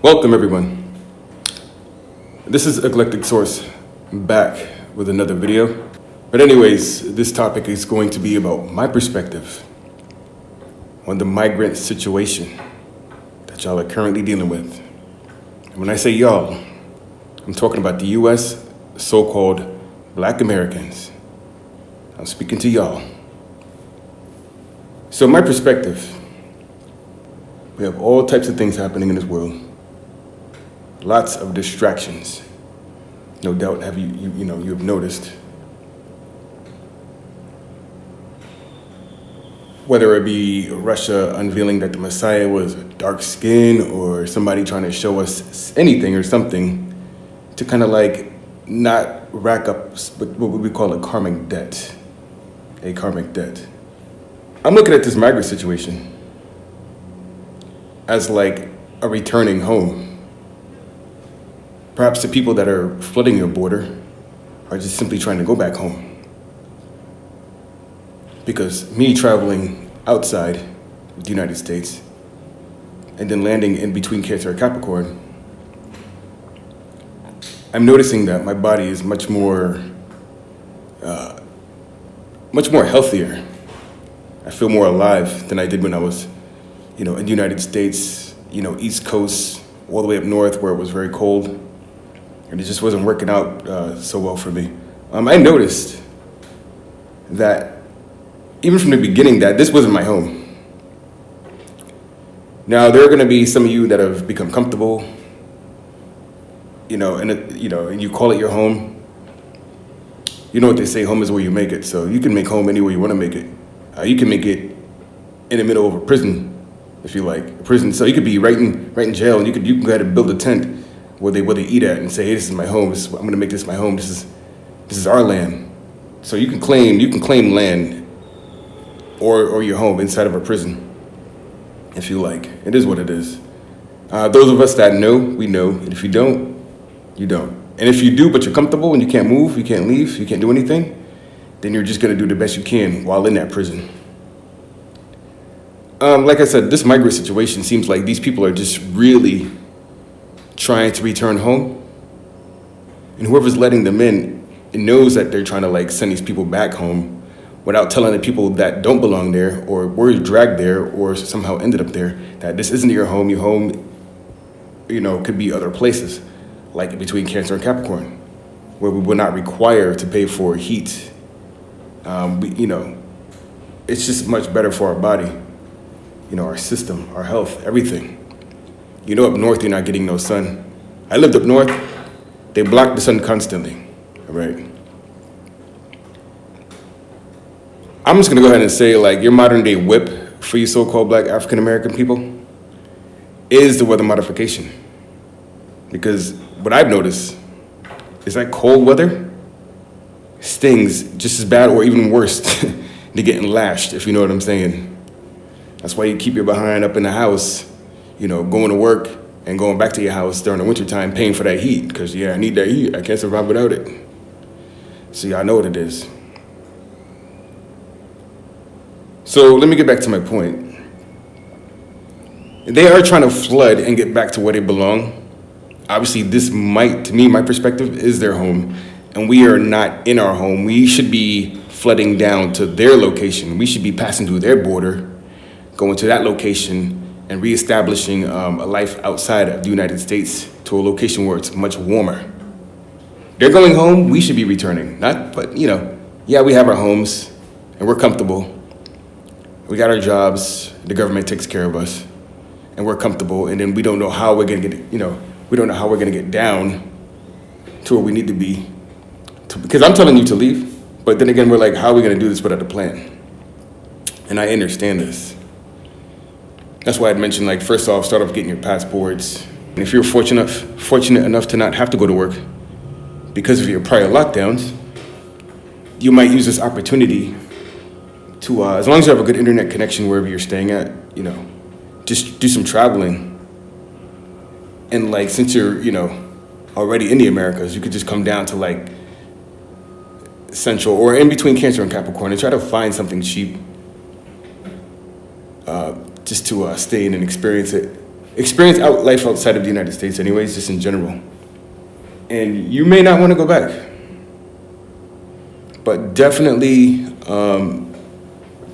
Welcome everyone. This is Eclectic Source back with another video. But anyways, this topic is going to be about my perspective on the migrant situation that y'all are currently dealing with. And when I say y'all, I'm talking about the US so-called Black Americans. I'm speaking to y'all. So my perspective, we have all types of things happening in this world. Lots of distractions. No doubt you have noticed. Whether it be Russia unveiling that the Messiah was dark skin, or somebody trying to show us anything or something to kind of like not rack up what we call a karmic debt. A karmic debt. I'm looking at this migrant situation as like a returning home. Perhaps the people that are flooding your border are just simply trying to go back home. Because me traveling outside the United States and then landing in between Cancer and Capricorn, I'm noticing that my body is much more healthier. I feel more alive than I did when I was, in the United States, East Coast, all the way up north where it was very cold. And it just wasn't working out so well for me. I noticed that even from the beginning that this wasn't my home. Now there are going to be some of you that have become comfortable, and you call it your home. You know what they say, home is where you make it. So you can make home anywhere you want to make it. You can make it in the middle of a prison, if you like, a prison. So you could be right in jail, and you can go ahead and build a tent where they eat at and say, hey, this is my home. I'm going to make this my home. This is our land. So you can claim land or your home inside of a prison, if you like. It is what it is. Those of us that know, we know. And if you don't, you don't. And if you do, but you're comfortable and you can't move, you can't leave, you can't do anything, then you're just going to do the best you can while in that prison. Like I said, this migrant situation seems like these people are just really trying to return home, and whoever's letting them in knows that they're trying to like send these people back home without telling the people that don't belong there or were dragged there or somehow ended up there that this isn't your home. Your home, could be other places, like between Cancer and Capricorn, where we will not require to pay for heat. It's just much better for our body, our system, our health, everything. Up north, you're not getting no sun. I lived up north. They blocked the sun constantly, all right? I'm just gonna go ahead and say, like, your modern day whip for you so-called Black African-American people is the weather modification. Because what I've noticed is that cold weather stings just as bad or even worse than getting lashed, if you know what I'm saying. That's why you keep your behind up in the house, going to work and going back to your house during the wintertime, paying for that heat, because, I need that heat. I can't survive without it. So y'all know what it is. So let me get back to my point. They are trying to flood and get back to where they belong. Obviously, this might, to me, my perspective, is their home, and we are not in our home. We should be flooding down to their location. We should be passing through their border, going to that location, and reestablishing a life outside of the United States to a location where it's much warmer. They're going home, we should be returning. We have our homes and we're comfortable. We got our jobs, the government takes care of us, and we're comfortable, and then we don't know how we're gonna get, we don't know how we're gonna get down to where we need to be. Because I'm telling you to leave, but then again, we're like, how are we gonna do this without a plan? And I understand this. That's why I'd mentioned, like, first off, start off getting your passports. And if you're fortunate enough to not have to go to work because of your prior lockdowns, you might use this opportunity to, as long as you have a good internet connection wherever you're staying at, just do some traveling. And like, since you're, already in the Americas, you could just come down to like Central or in between Cancer and Capricorn and try to find something cheap just to stay in and experience it experience life outside of the United States anyways, just in general. And you may not want to go back. But definitely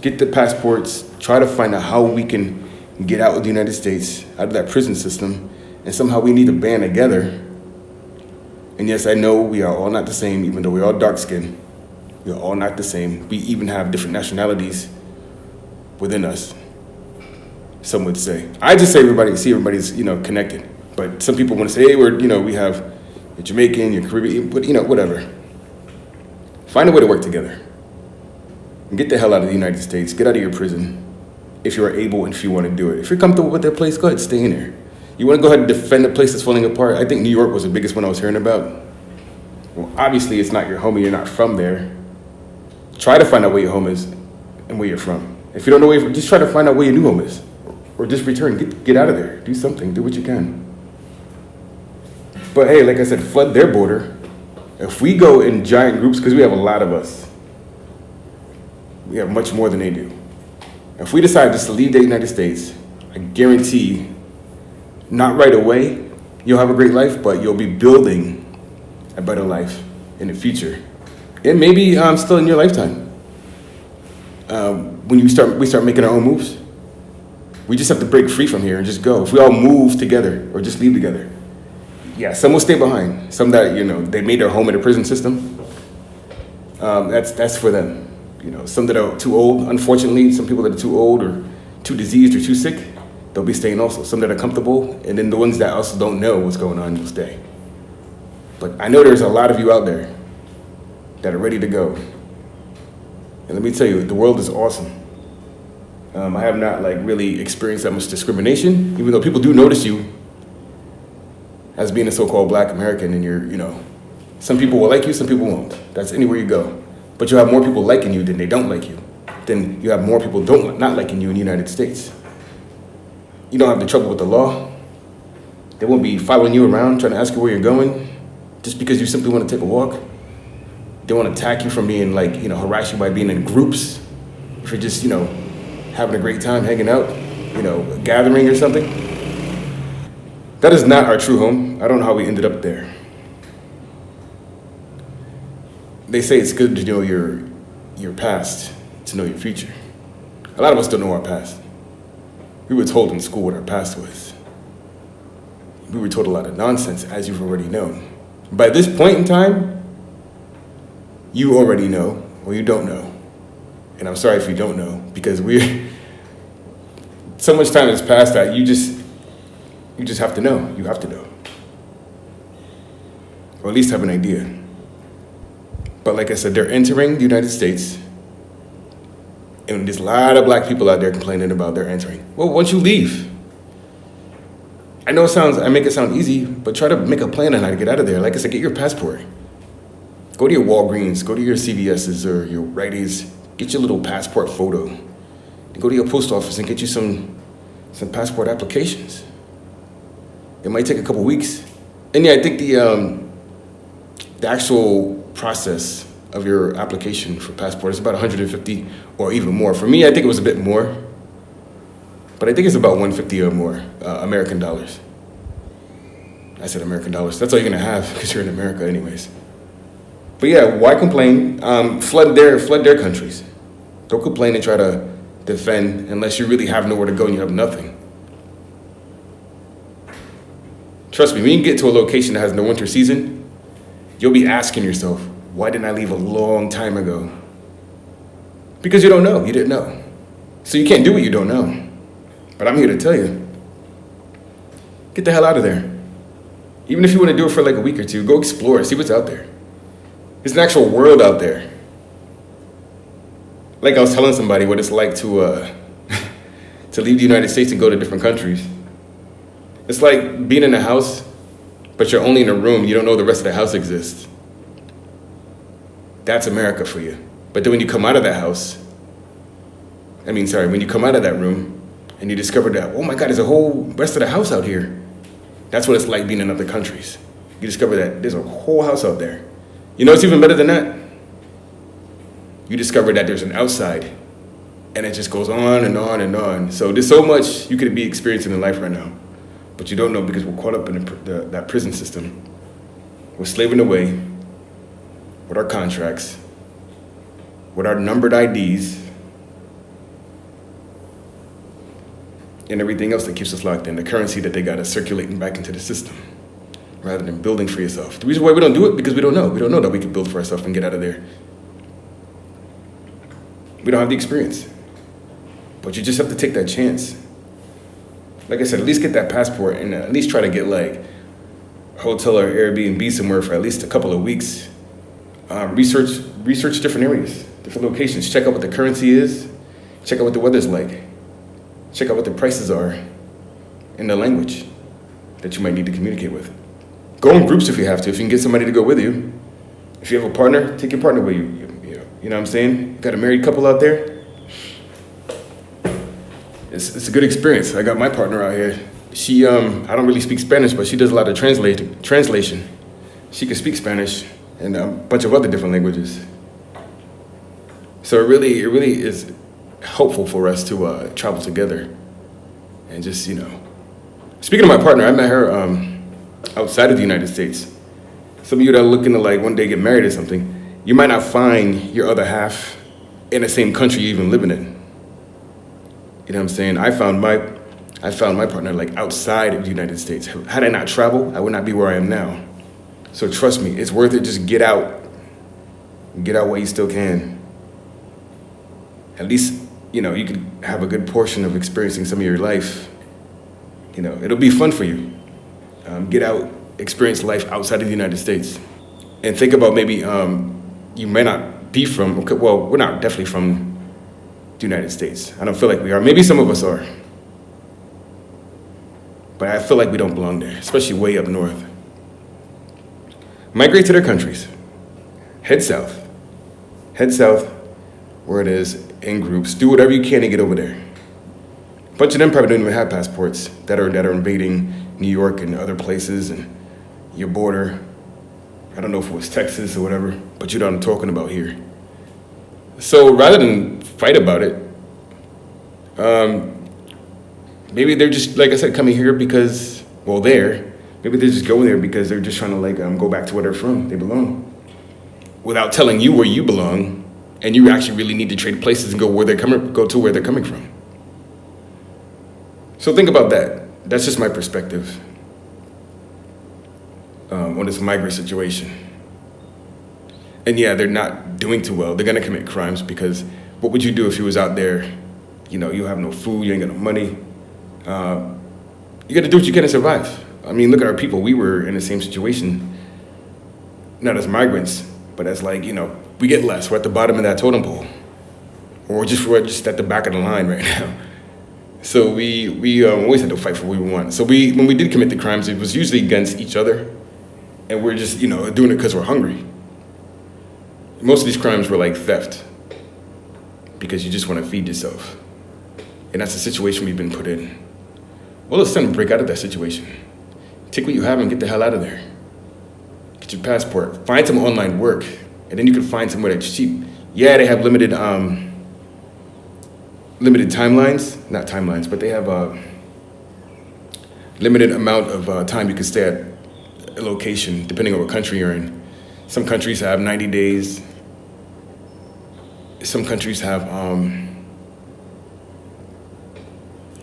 get the passports, try to find out how we can get out of the United States, out of that prison system, and somehow we need to band together. And yes, I know we are all not the same, even though we're all dark-skinned. We are all not the same. We even have different nationalities within us, some would say. I just say everybody's, connected. But some people want to say, hey, we have you're Jamaican, you're Caribbean, but, whatever. Find a way to work together. And get the hell out of the United States. Get out of your prison if you are able and if you want to do it. If you're comfortable with that place, go ahead, stay in there. You want to go ahead and defend a place that's falling apart? I think New York was the biggest one I was hearing about. Well, obviously, it's not your home and you're not from there. Try to find out where your home is and where you're from. If you don't know where you're from, just try to find out where your new home is. Or just return. Get out of there. Do something. Do what you can. But hey, like I said, flood their border. If we go in giant groups, because we have a lot of us, we have much more than they do. If we decide just to leave the United States, I guarantee, not right away, you'll have a great life, but you'll be building a better life in the future. And maybe still in your lifetime. When we start making our own moves, we just have to break free from here and just go. If we all move together or just leave together. Yeah, some will stay behind. Some that, they made their home in the prison system. That's for them. Some that are too old, unfortunately, some people that are too old or too diseased or too sick, they'll be staying also. Some that are comfortable, and then the ones that also don't know what's going on will stay. But I know there's a lot of you out there that are ready to go. And let me tell you, the world is awesome. I have not really experienced that much discrimination, even though people do notice you as being a so-called Black American, and you're, some people will like you, some people won't. That's anywhere you go. But you have more people liking you than they don't like you. Then you have more people not liking you in the United States. You don't have the trouble with the law. They won't be following you around, trying to ask you where you're going, just because you simply want to take a walk. They won't attack you from being harass you by being in groups. If you're just, having a great time, hanging out, gathering or something. That is not our true home. I don't know how we ended up there. They say it's good to know your past, to know your future. A lot of us don't know our past. We were told in school what our past was. We were told a lot of nonsense, as you've already known. By this point in time, you already know, or you don't know. And I'm sorry if you don't know, because so much time has passed that you just have to know. You have to know. Or at least have an idea. But like I said, they're entering the United States, and there's a lot of Black people out there complaining about their entering. Well, once you leave, I know I make it sound easy, but try to make a plan on how to get out of there. Like I said, get your passport. Go to your Walgreens, go to your CVS's or your Rite Aids, get your little passport photo, and go to your post office and get you some passport applications. It might take a couple weeks. And yeah, I think the actual process of your application for passport is about $150 or even more. For me, I think it was a bit more, but I think it's about $150 or more American dollars. I said American dollars. That's all you're gonna have because you're in America anyways. But yeah, why complain? Flood their countries. Don't complain and try to defend unless you really have nowhere to go and you have nothing. Trust me, when you get to a location that has no winter season, you'll be asking yourself, why didn't I leave a long time ago? Because you don't know. You didn't know. So you can't do what you don't know. But I'm here to tell you, get the hell out of there. Even if you want to do it for like a week or two, go explore, see what's out there. There's an actual world out there. Like I was telling somebody what it's like to to leave the United States and go to different countries. It's like being in a house, but you're only in a room. You don't know the rest of the house exists. That's America for you. But then when you come out of that house, when you come out of that room and you discover that, oh my God, there's a whole rest of the house out here. That's what it's like being in other countries. You discover that there's a whole house out there. You know what's even better than that? You discover that there's an outside, and it just goes on and on and on. So there's so much you could be experiencing in life right now. But you don't know because we're caught up in that prison system. We're slaving away with our contracts, with our numbered IDs, and everything else that keeps us locked in, the currency that they got us circulating back into the system, rather than building for yourself. The reason why we don't do it, because we don't know. We don't know that we can build for ourselves and get out of there. We don't have the experience. But you just have to take that chance. Like I said, at least get that passport and at least try to get like a hotel or Airbnb somewhere for at least a couple of weeks. Research different areas, different locations. Check out what the currency is. Check out what the weather's like. Check out what the prices are in the language that you might need to communicate with. Go in groups if you have to, if you can get somebody to go with you. If you have a partner, take your partner with you. You know what I'm saying? Got a married couple out there? It's a good experience. I got my partner out here. She, I don't really speak Spanish, but she does a lot of translation. She can speak Spanish and a bunch of other different languages. So it really is helpful for us to travel together and just, Speaking of my partner, I met her outside of the United States. Some of you that are looking to like one day get married or something, you might not find your other half in the same country you even living in. You know what I'm saying? I found my partner like outside of the United States. Had I not traveled, I would not be where I am now. So trust me, it's worth it. Just get out. Get out while you still can. At least, you could have a good portion of experiencing some of your life. It'll be fun for you. Get out, experience life outside of the United States. And think about maybe you may not be from, well, we're not definitely from the United States. I don't feel like we are. Maybe some of us are. But I feel like we don't belong there, especially way up north. Migrate to their countries. Head south. Head south where it is in groups. Do whatever you can to get over there. A bunch of them probably don't even have passports that are invading New York and other places and your border. I don't know if it was Texas or whatever, but you know what I'm talking about here. So rather than fight about it, maybe they're just, like I said, coming here because, maybe they're just going there because they're just trying to go back to where they're from, they belong. Without telling you where you belong, and you actually really need to trade places and go to where they're coming from. So think about that. That's just my perspective on this migrant situation. And yeah, they're not doing too well. They're gonna commit crimes because what would you do if you was out there, you have no food, you ain't got no money. You gotta do what you can to survive. I mean, look at our people. We were in the same situation, not as migrants, but as we get less. We're at the bottom of that totem pole. Or we're just at the back of the line right now. So we always had to fight for what we want. So when we did commit the crimes, it was usually against each other. And we're just, doing it because we're hungry. Most of these crimes were like theft because you just want to feed yourself. And that's the situation we've been put in. Well, it's time to break out of that situation. Take what you have and get the hell out of there. Get your passport. Find some online work. And then you can find somewhere that's cheap. Yeah, they have limited timelines. Not timelines, but they have a limited amount of time you can stay at a location, depending on what country you're in. Some countries have 90 days. Some countries have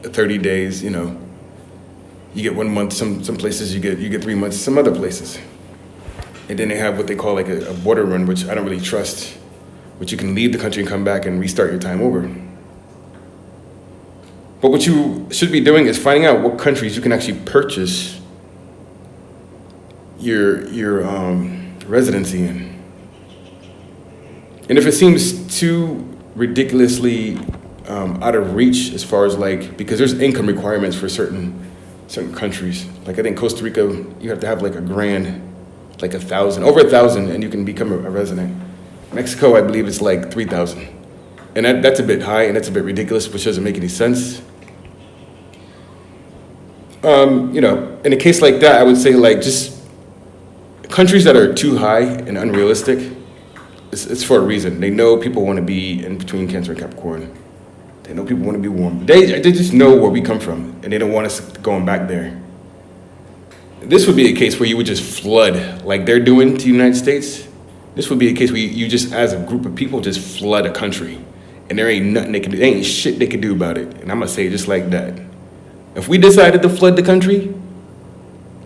30 days, You get 1 month, some places you get 3 months, some other places. And then they have what they call like a border run, which I don't really trust, which you can leave the country and come back and restart your time over. But what you should be doing is finding out what countries you can actually purchase your residency in. And if it seems too ridiculously out of reach as far as because there's income requirements for certain countries. Like I think Costa Rica, you have to have like $1,000, like over 1,000, and you can become a resident. Mexico, I believe it's like 3,000. And that's a bit high and that's a bit ridiculous, which doesn't make any sense. In a case like that, I would say just countries that are too high and unrealistic, it's for a reason. They know people want to be in between Cancer and Capricorn. They know people want to be warm. They just know where we come from, and they don't want us going back there. this would be a case where you would just flood like they're doing to the United States. This would be a case where you just, as a group of people, just flood a country. And there ain't nothing they can do. There ain't shit they can do about it. And I'm going to say it just like that. If we decided to flood the country,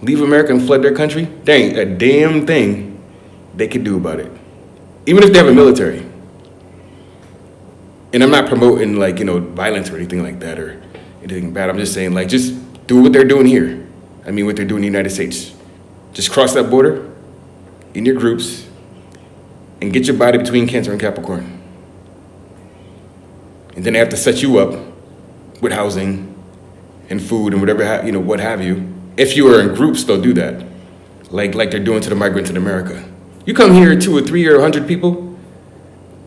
leave America and flood their country, there ain't a damn thing they can do about it. Even if they have a military. And I'm not promoting, like, violence or anything like that or anything bad. I'm just saying, like, just do what they're doing here. I mean, what they're doing in the United States. Just cross that border in your groups and get your body between Cancer and Capricorn. And then they have to set you up with housing and food and whatever, what have you. If you are in groups, they'll do that. Like they're doing to the migrants in America. You come here, 2 or 3 or 100 people,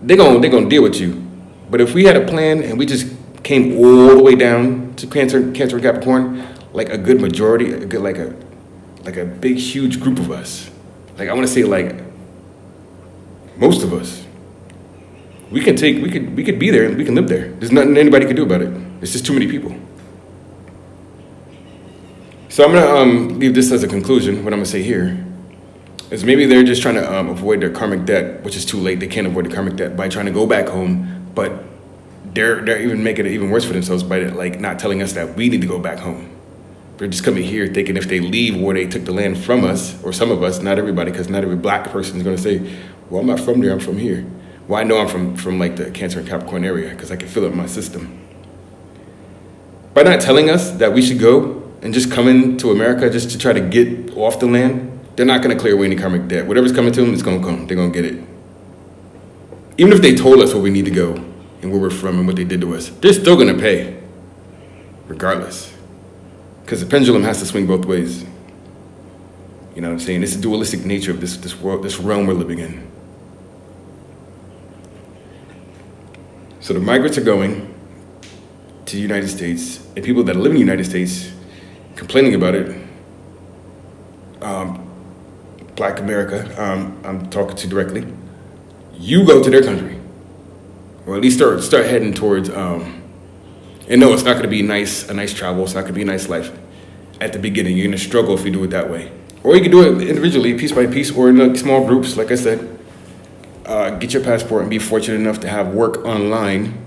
they're gonna deal with you. But if we had a plan and we just came all the way down to Cancer and Capricorn, like a good majority, like a big, huge group of us. Like I want to say like most of us. We could be there and we can live there. There's nothing anybody can do about it. It's just too many people. So I'm gonna leave this as a conclusion. What I'm gonna say here is maybe they're just trying to avoid their karmic debt, which is too late. They can't avoid the karmic debt by trying to go back home, but they're even making it even worse for themselves by like not telling us that we need to go back home. They're just coming here thinking if they leave where they took the land from us, or some of us, not everybody, because not every black person is going to say, well, I'm not from there, I'm from here. Well, I know I'm from like the Cancer and Capricorn area because I can feel it in my system. By not telling us that we should go and just come into America just to try to get off the land, they're not going to clear away any karmic debt. Whatever's coming to them, it's going to come. They're going to get it. Even if they told us where we need to go and where we're from and what they did to us, they're still going to pay, regardless. Because the pendulum has to swing both ways. You know what I'm saying? It's the dualistic nature of this world, this realm we're living in. So the migrants are going to the United States, and people that live in the United States complaining about it. Black America, I'm talking to directly. You go to their country, or at least start heading towards. And no, it's not going to be a nice travel. It's not going to be a nice life at the beginning. You're going to struggle if you do it that way. Or you can do it individually, piece by piece, or in like small groups. Like I said, get your passport and be fortunate enough to have work online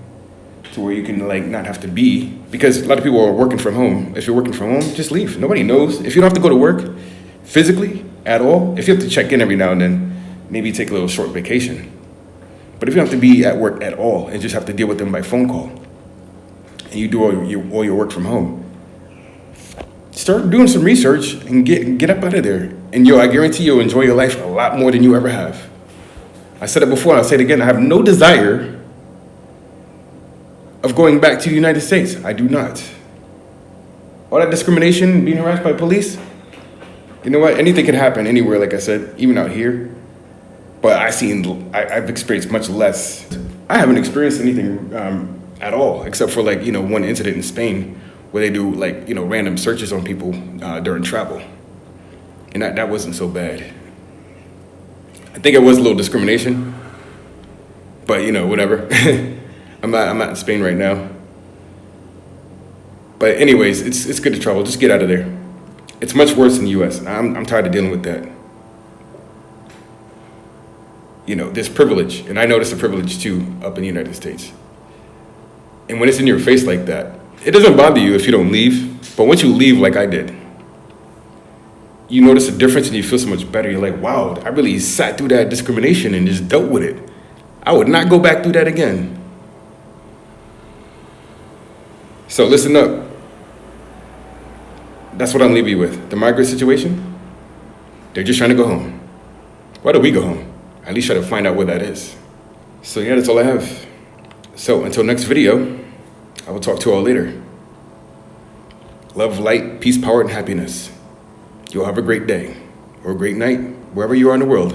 to where you can like not have to be. Because a lot of people are working from home. If you're working from home, just leave. Nobody knows. If you don't have to go to work physically at all, if you have to check in every now and then, maybe take a little short vacation. But if you don't have to be at work at all and just have to deal with them by phone call, and you do all your work from home, start doing some research and get up out of there. And I guarantee you'll enjoy your life a lot more than you ever have. I said it before, I'll say it again. I have no desire of going back to the United States. I do not. All that discrimination, being harassed by police, you know what? Anything can happen anywhere, like I said, even out here. But I've experienced much less. I haven't experienced anything at all, except for like, one incident in Spain where they do like, random searches on people during travel. And that wasn't so bad. I think it was a little discrimination, but whatever. I'm not in Spain right now. But anyways, it's good to travel. Just get out of there. It's much worse in the US. I'm tired of dealing with that. There's privilege, and I notice a privilege too up in the United States. And when it's in your face like that, it doesn't bother you if you don't leave. But once you leave like I did, you notice a difference and you feel so much better. You're like, wow, I really sat through that discrimination and just dealt with it. I would not go back through that again. So listen up. That's what I'm leaving you with. The migrant situation, they're just trying to go home. Why do we go home? At least try to find out where that is. So yeah, that's all I have. So until next video, I will talk to you all later. Love, light, peace, power, and happiness. You'll have a great day or a great night, wherever you are in the world.